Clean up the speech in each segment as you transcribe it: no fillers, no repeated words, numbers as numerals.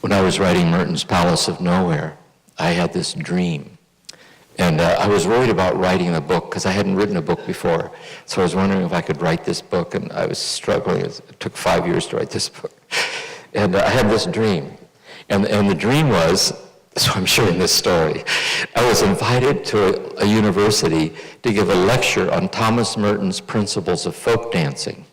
when I was writing Merton's Palace of Nowhere, I had this dream. And I was worried about writing the book because I hadn't written a book before. So I was wondering if I could write this book, and I was struggling. It took 5 years to write this book. And I had this dream. And the dream was, so I'm sharing this story. I was invited to a university to give a lecture on Thomas Merton's principles of folk dancing.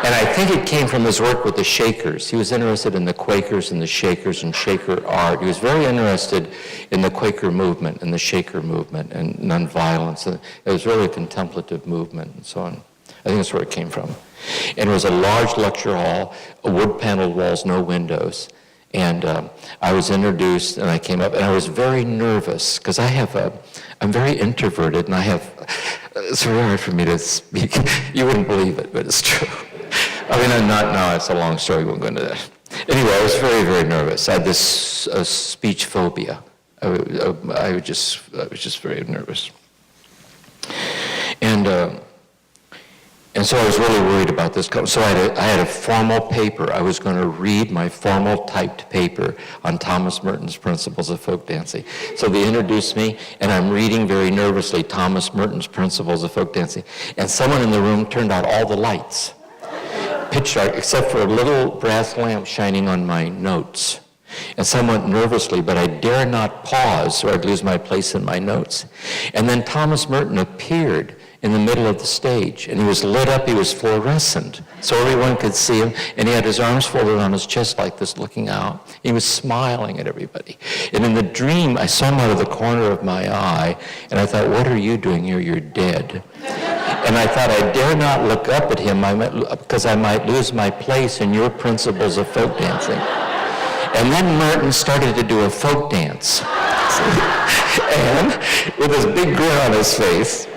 And I think it came from his work with the Shakers. He was interested in the Quakers and the Shakers and Shaker art. He was very interested in the Quaker movement and the Shaker movement and nonviolence. It was really a contemplative movement and so on. I think that's where it came from. And it was a large lecture hall, wood-paneled walls, no windows. And I was introduced, and I came up, and I was very nervous because I'm very introverted, and it's very hard for me to speak. You wouldn't believe it, but it's true. I mean, I'm not now. It's a long story. We won't go into that. Anyway, I was very, very nervous. I had this speech phobia. I was just very nervous. And so I was really worried about this. So I had a formal paper. I was going to read my formal typed paper on Thomas Merton's Principles of Folk Dancing. So they introduced me, and I'm reading very nervously Thomas Merton's Principles of Folk Dancing. And someone in the room turned out all the lights, pitch dark, except for a little brass lamp shining on my notes. And somewhat nervously, but I dare not pause or I'd lose my place in my notes. And then Thomas Merton appeared in the middle of the stage, and he was lit up, he was fluorescent, so everyone could see him, and he had his arms folded on his chest like this, looking out. He was smiling at everybody. And in the dream, I saw him out of the corner of my eye, and I thought, what are you doing here? You're dead. And I thought, I dare not look up at him because I might lose my place in your principles of folk dancing. And then Merton started to do a folk dance. And with this big grin on his face.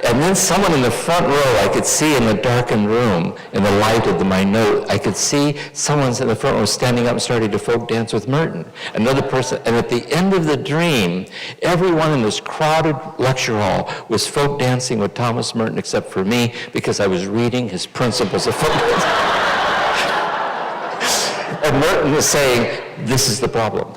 And then someone in the front row, I could see in the darkened room, in the light of my note, I could see someone in the front row standing up and starting to folk dance with Merton. Another person, and at the end of the dream, everyone in this crowded lecture hall was folk dancing with Thomas Merton except for me, because I was reading his principles of folk dancing. And Merton was saying, this is the problem.